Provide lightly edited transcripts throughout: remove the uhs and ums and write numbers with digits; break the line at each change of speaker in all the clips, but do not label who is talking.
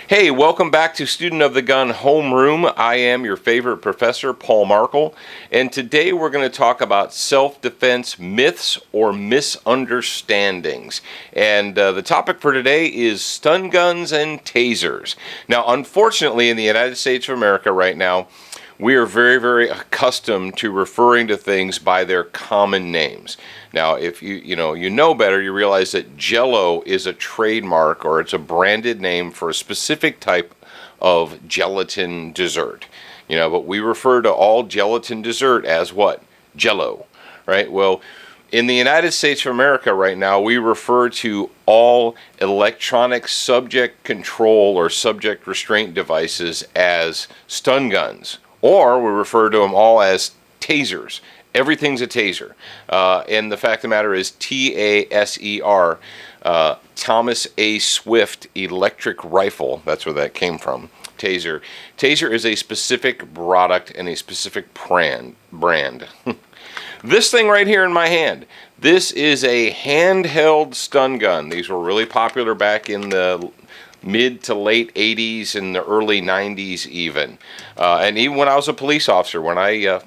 Hey, welcome back to Student of the Gun Homeroom. I am your favorite professor, Paul Markle, and today we're going to talk about self-defense myths or misunderstandings. And the topic for today is stun guns and tasers. Now, unfortunately, in the United States of America right now, we are very, very accustomed to referring to things by their common names. Now, if you know better, you realize that Jell-O is a trademark or it's a branded name for a specific type of gelatin dessert. But we refer to all gelatin dessert as what? Jell-O, right? Well, in the United States of America right now, we refer to all electronic subject control or subject restraint devices as stun guns. Or we refer to them all as tasers. Everything's a taser. And the fact of the matter is Taser, Thomas A. Swift electric rifle. That's where that came from. Taser. Taser is a specific product and a specific brand. This thing right here in my hand, this is a handheld stun gun. These were really popular back in the mid to late 80s and the early 90s even. And even when I was a police officer, when I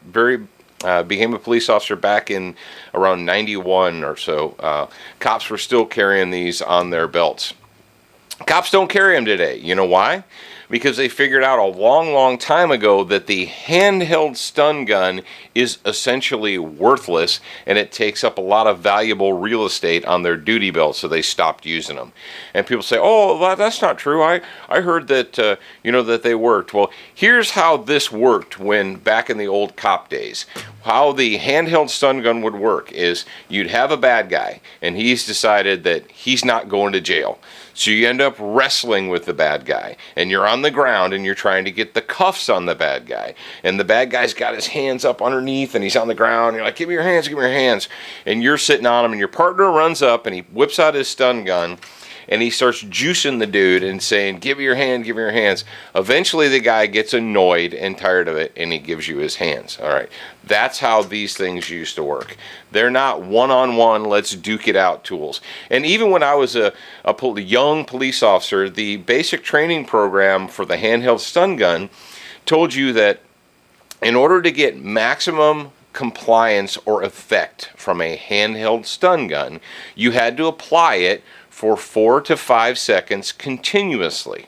became a police officer back in around 91 or so, cops were still carrying these on their belts. Cops don't carry them today. You know why? Because they figured out a long, long time ago that the handheld stun gun is essentially worthless and it takes up a lot of valuable real estate on their duty belt, so they stopped using them. And people say, oh, that's not true. I heard that, that they worked. Well, here's how this worked when back in the old cop days. How the handheld stun gun would work is you'd have a bad guy and he's decided that he's not going to jail. So you end up wrestling with the bad guy, and you're on the ground and you're trying to get the cuffs on the bad guy. And the bad guy's got his hands up underneath and he's on the ground. You're like, give me your hands, give me your hands. And you're sitting on him, and your partner runs up and he whips out his stun gun and he starts juicing the dude and saying, give me your hand, give me your hands. Eventually the guy gets annoyed and tired of it and he gives you his hands. All right. That's how these things used to work. They're not one-on-one, let's duke it out tools. And even when I was a young police officer, the basic training program for the handheld stun gun told you that in order to get maximum compliance or effect from a handheld stun gun, you had to apply it for 4 to 5 seconds continuously.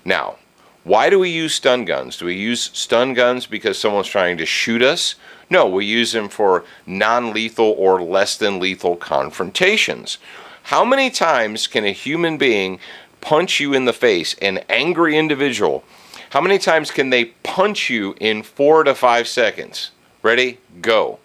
Now, why do we use stun guns? Do we use stun guns because someone's trying to shoot us? No, we use them for non-lethal or less than lethal confrontations. How many times can a human being punch you in the face, an angry individual? How many times can they punch you in 4 to 5 seconds? Ready? Go.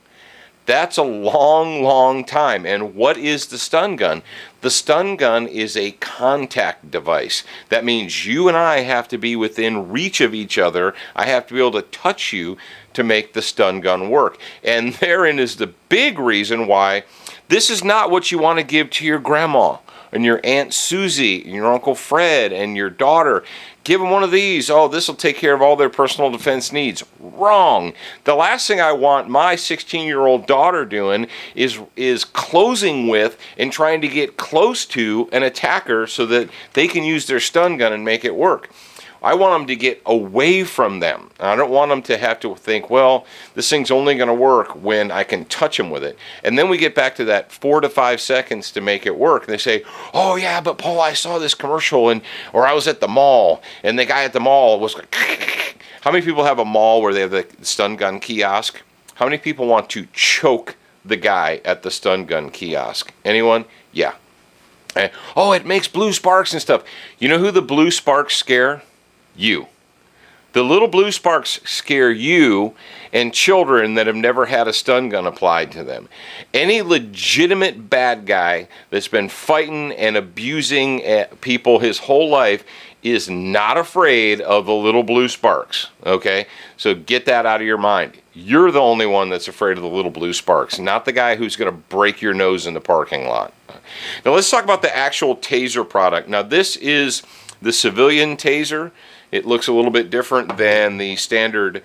That's a long, long time. And what is the stun gun? The stun gun is a contact device. That means you and I have to be within reach of each other. I have to be able to touch you to make the stun gun work. And therein is the big reason why this is not what you want to give to your grandma and your Aunt Susie and your Uncle Fred and your daughter. Give them one of these. Oh, this will take care of all their personal defense needs. Wrong. The last thing I want my 16-year-old daughter doing is closing with and trying to get close to an attacker so that they can use their stun gun and make it work. I want them to get away from them. I don't want them to have to think, well, this thing's only going to work when I can touch them with it. And then we get back to that 4 to 5 seconds to make it work. And they say, oh, yeah, but Paul, I saw this commercial or I was at the mall and the guy at the mall was like, how many people have a mall where they have the stun gun kiosk? How many people want to choke the guy at the stun gun kiosk? Anyone? Yeah. Oh, it makes blue sparks and stuff. You know who the blue sparks scare? You. The little blue sparks scare you and children that have never had a stun gun applied to them. Any legitimate bad guy that's been fighting and abusing people his whole life is not afraid of the little blue sparks, okay? So get that out of your mind. You're the only one that's afraid of the little blue sparks, not the guy who's going to break your nose in the parking lot. Now let's talk about the actual Taser product. Now this is the civilian Taser. It looks a little bit different than the standard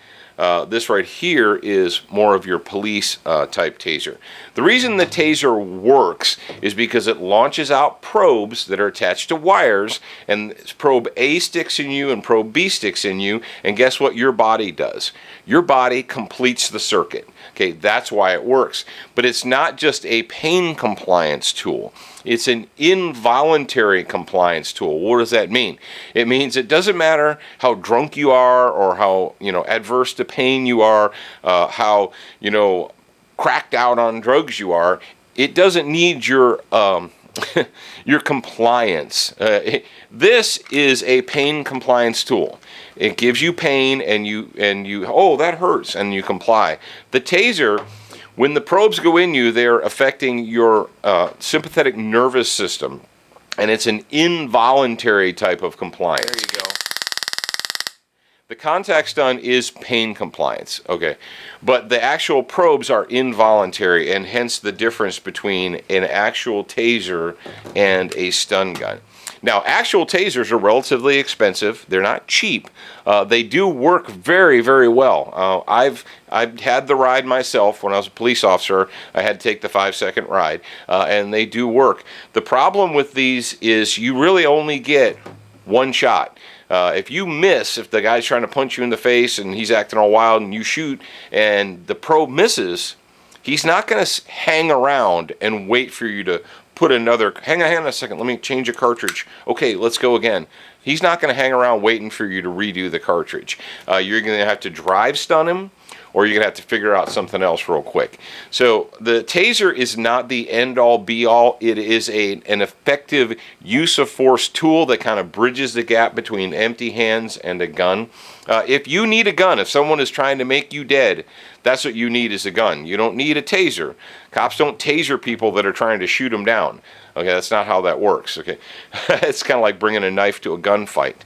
This right here is more of your police type taser. The reason the taser works is because it launches out probes that are attached to wires, and probe A sticks in you and probe B sticks in you, and guess what your body does? Your body completes the circuit. Okay, that's why it works. But it's not just a pain compliance tool. It's an involuntary compliance tool. What does that mean? It means it doesn't matter how drunk you are or how, adverse to pain you are, how, cracked out on drugs you are. It doesn't need your your compliance. This is a pain compliance tool. It gives you pain, and you oh, that hurts, and you comply. The taser, when the probes go in you, they're affecting your sympathetic nervous system, and it's an involuntary type of compliance. There you go. The contact stun is pain compliance, okay, but the actual probes are involuntary, and hence the difference between an actual taser and a stun gun. Now, actual tasers are relatively expensive. They're not cheap. They do work very, very well. I've had the ride myself when I was a police officer. I had to take the 5-second ride, and they do work. The problem with these is you really only get one shot. If you miss, if the guy's trying to punch you in the face and he's acting all wild and you shoot and the probe misses, he's not going to hang around and wait for you to put another, hang on a second, let me change a cartridge. Okay, let's go again. He's not going to hang around waiting for you to redo the cartridge. You're going to have to drive stun him, or you're going to have to figure out something else real quick. So the taser is not the end-all be-all. It is an effective use of force tool that kind of bridges the gap between empty hands and a gun. If you need a gun, if someone is trying to make you dead, that's what you need is a gun. You don't need a taser. Cops don't taser people that are trying to shoot them down. Okay, that's not how that works. Okay, it's kind of like bringing a knife to a gunfight.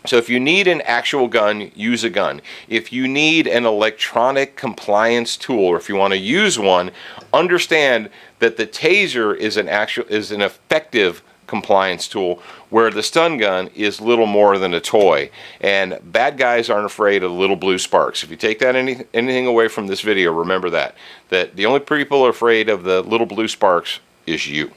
So if you need an actual gun, use a gun. If you need an electronic compliance tool, or if you want to use one, understand that the taser is an effective compliance tool, where the stun gun is little more than a toy. And bad guys aren't afraid of little blue sparks. If you take that anything away from this video, remember that the only people afraid of the little blue sparks is you.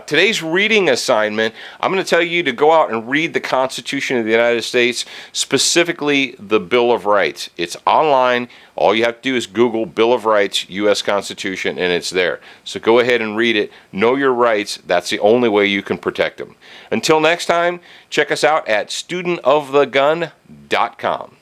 Today's reading assignment, I'm going to tell you to go out and read the Constitution of the United States, specifically the Bill of Rights. It's online. All you have to do is Google Bill of Rights, U.S. Constitution, and it's there. So go ahead and read it. Know your rights. That's the only way you can protect them. Until next time, check us out at studentofthegun.com.